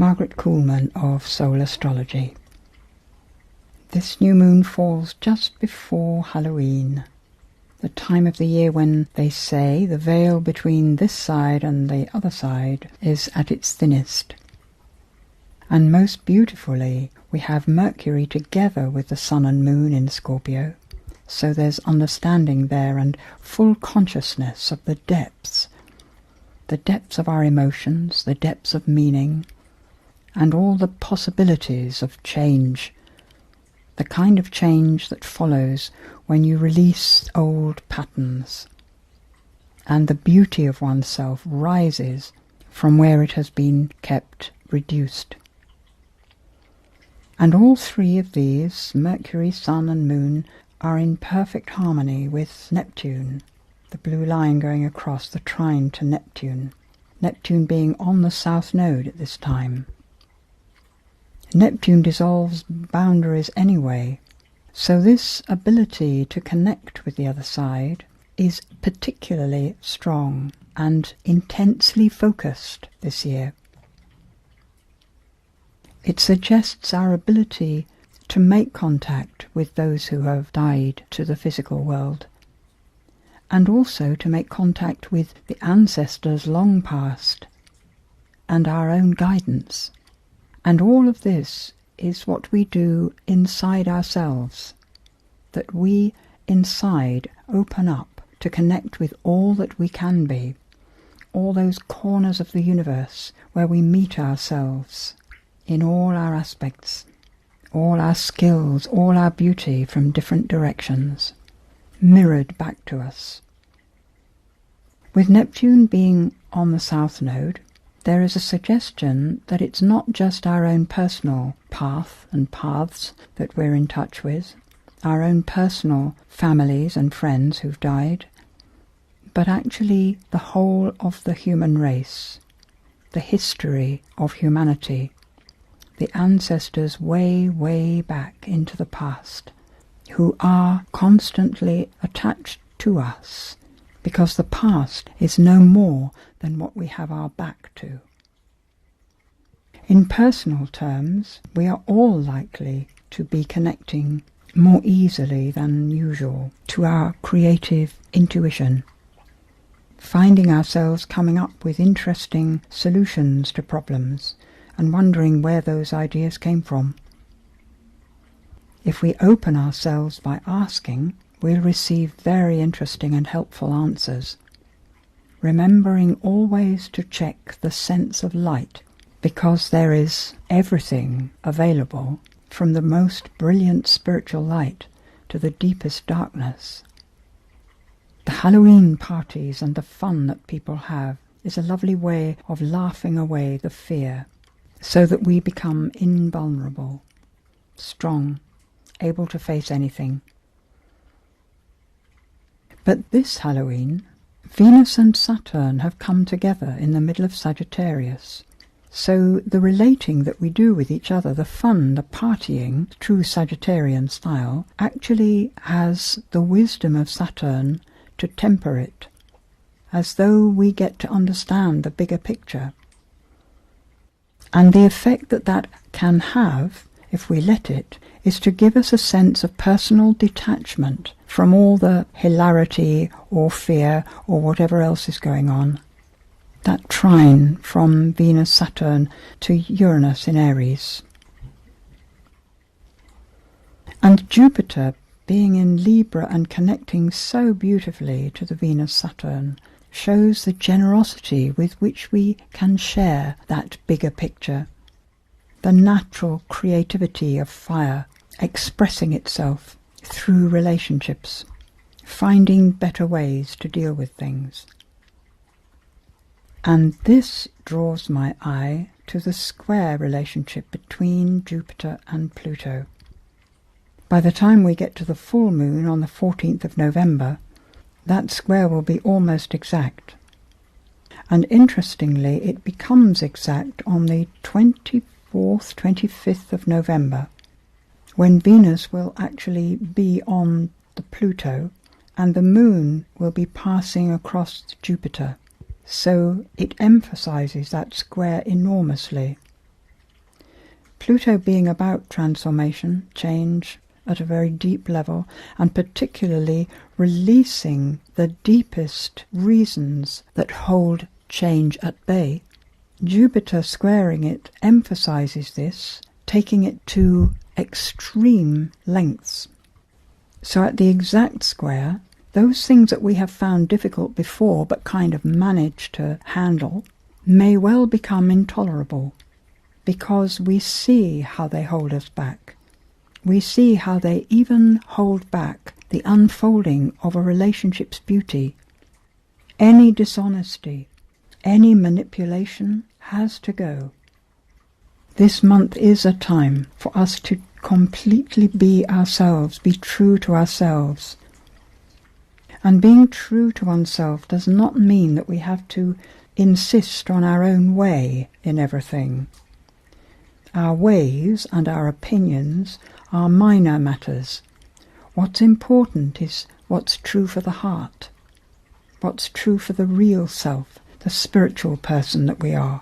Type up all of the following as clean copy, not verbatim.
Margaret Kuhlman of Soul Astrology. This new moon falls just before Halloween, the time of the year when they say the veil between this side and the other side is at its thinnest. And most beautifully, we have Mercury together with the Sun and Moon in Scorpio, so there's understanding there and full consciousness of the depths of our emotions, the depths of meaning, and all the possibilities of change, the kind of change that follows when you release old patterns, and the beauty of oneself rises from where it has been kept reduced. And all three of these, Mercury, Sun and Moon, are in perfect harmony with Neptune, the blue line going across the trine to Neptune, Neptune being on the south node at this time. Neptune dissolves boundaries anyway, so this ability to connect with the other side is particularly strong and intensely focused this year. It suggests our ability to make contact with those who have died to the physical world, and also to make contact with the ancestors long past, and our own guidance. And all of this is what we do inside ourselves, that we inside open up to connect with all that we can be, all those corners of the universe where we meet ourselves in all our aspects, all our skills, all our beauty from different directions, mirrored back to us. With Neptune being on the south node, there is a suggestion that it's not just our own personal path and paths that we're in touch with, our own personal families and friends who've died, but actually the whole of the human race, the history of humanity, the ancestors way, way back into the past, who are constantly attached to us, because the past is no more than what we have our back to. In personal terms, we are all likely to be connecting more easily than usual to our creative intuition, finding ourselves coming up with interesting solutions to problems and wondering where those ideas came from. If we open ourselves by asking, we'll receive very interesting and helpful answers, remembering always to check the sense of light, because there is everything available, from the most brilliant spiritual light to the deepest darkness. The Halloween parties and the fun that people have is a lovely way of laughing away the fear, so that we become invulnerable, strong, able to face anything. But this Halloween, Venus and Saturn have come together in the middle of Sagittarius. So the relating that we do with each other, the fun, the partying, true Sagittarian style, actually has the wisdom of Saturn to temper it, as though we get to understand the bigger picture. And the effect that that can have, if we let it, is to give us a sense of personal detachment from all the hilarity or fear or whatever else is going on. That trine from Venus-Saturn to Uranus in Aries. And Jupiter being in Libra and connecting so beautifully to the Venus-Saturn shows the generosity with which we can share that bigger picture, the natural creativity of fire expressing itself through relationships, finding better ways to deal with things. And this draws my eye to the square relationship between Jupiter and Pluto. By the time we get to the full moon on the 14th of November, that square will be almost exact. And interestingly, it becomes exact on the 24th, 25th of November, when Venus will actually be on the Pluto and the moon will be passing across Jupiter. So it emphasizes that square enormously. Pluto being about transformation, change at a very deep level, and particularly releasing the deepest reasons that hold change at bay. Jupiter squaring it emphasizes this, taking it to extreme lengths. So at the exact square, those things that we have found difficult before but kind of managed to handle may well become intolerable, because we see how they hold us back. We see how they even hold back the unfolding of a relationship's beauty. Any dishonesty, any manipulation has to go. This month is a time for us to completely be ourselves, be true to ourselves. And being true to oneself does not mean that we have to insist on our own way in everything. Our ways and our opinions are minor matters. What's important is what's true for the heart, what's true for the real self, the spiritual person that we are.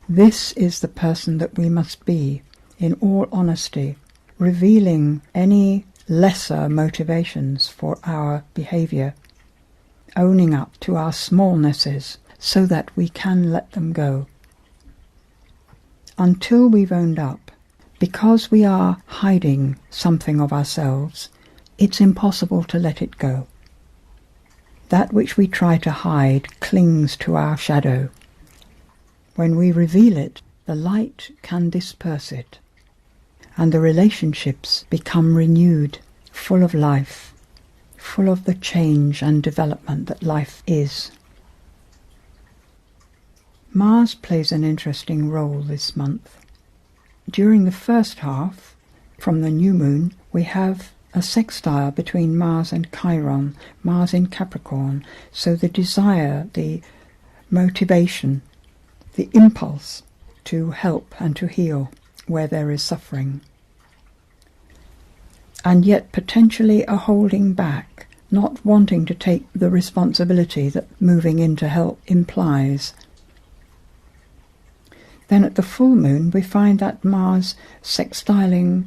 This is the person that we must be, in all honesty, revealing any lesser motivations for our behaviour, owning up to our smallnesses so that we can let them go. Until we've owned up, because we are hiding something of ourselves, it's impossible to let it go. That which we try to hide clings to our shadow. When we reveal it, the light can disperse it, and the relationships become renewed, full of life, full of the change and development that life is. Mars plays an interesting role this month. During the first half, from the new moon, we have a sextile between Mars and Chiron, Mars in Capricorn, so the desire, the motivation, the impulse to help and to heal where there is suffering. And yet potentially a holding back, not wanting to take the responsibility that moving in to help implies. Then at the full moon we find that Mars sextiling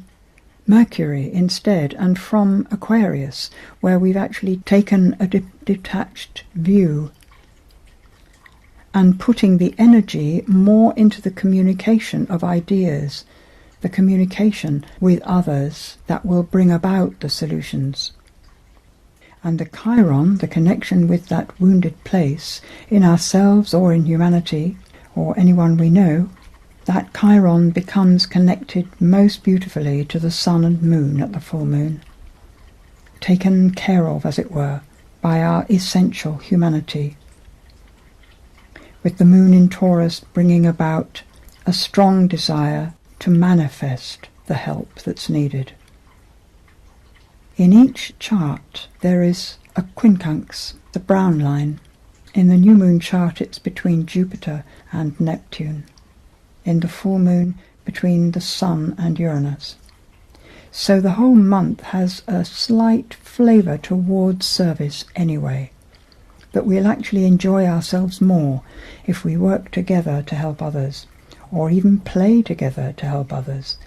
Mercury instead, and from Aquarius, where we've actually taken a detached view and putting the energy more into the communication of ideas, the communication with others that will bring about the solutions. And the Chiron, the connection with that wounded place in ourselves or in humanity or anyone we know, that Chiron becomes connected most beautifully to the sun and moon at the full moon, taken care of, as it were, by our essential humanity, with the moon in Taurus bringing about a strong desire to manifest the help that's needed. In each chart there is a quincunx, the brown line. In the new moon chart it's between Jupiter and Neptune. In the full moon between the Sun and Uranus. So the whole month has a slight flavour towards service anyway, that we'll actually enjoy ourselves more if we work together to help others, or even play together to help others.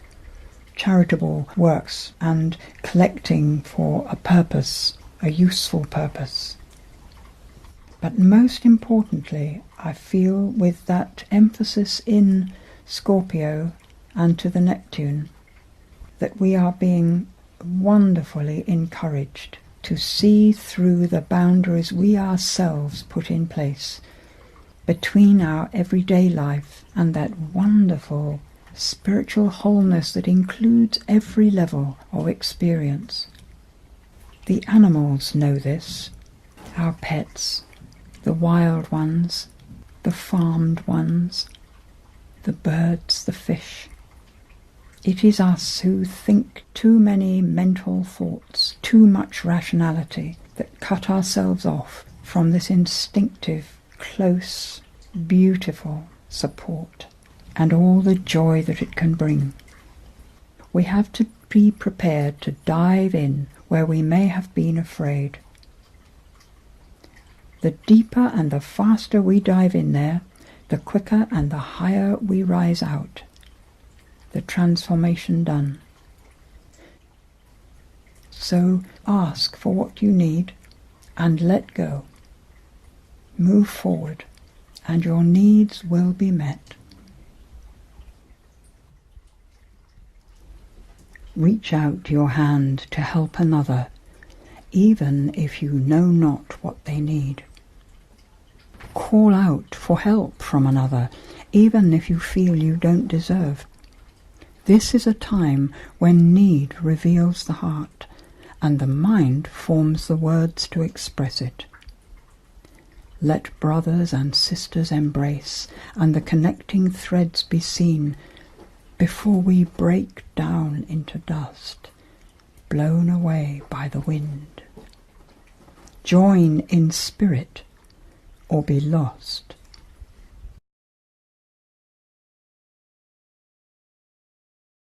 Charitable works and collecting for a purpose, a useful purpose. But most importantly, I feel with that emphasis in Scorpio and to the Neptune, that we are being wonderfully encouraged to see through the boundaries we ourselves put in place between our everyday life and that wonderful spiritual wholeness that includes every level of experience. The animals know this, our pets, the wild ones, the farmed ones, the birds, the fish. It is us who think too many mental thoughts, too much rationality, that cut ourselves off from this instinctive, close, beautiful support and all the joy that it can bring. We have to be prepared to dive in where we may have been afraid. The deeper and the faster we dive in there, the quicker and the higher we rise out. the transformation done. So ask for what you need and let go. Move forward and your needs will be met. Reach out your hand to help another, even if you know not what they need. Call out for help from another, even if you feel you don't deserve. This is a time when need reveals the heart, and the mind forms the words to express it. Let brothers and sisters embrace, and the connecting threads be seen, before we break down into dust, blown away by the wind. Join in spirit, or be lost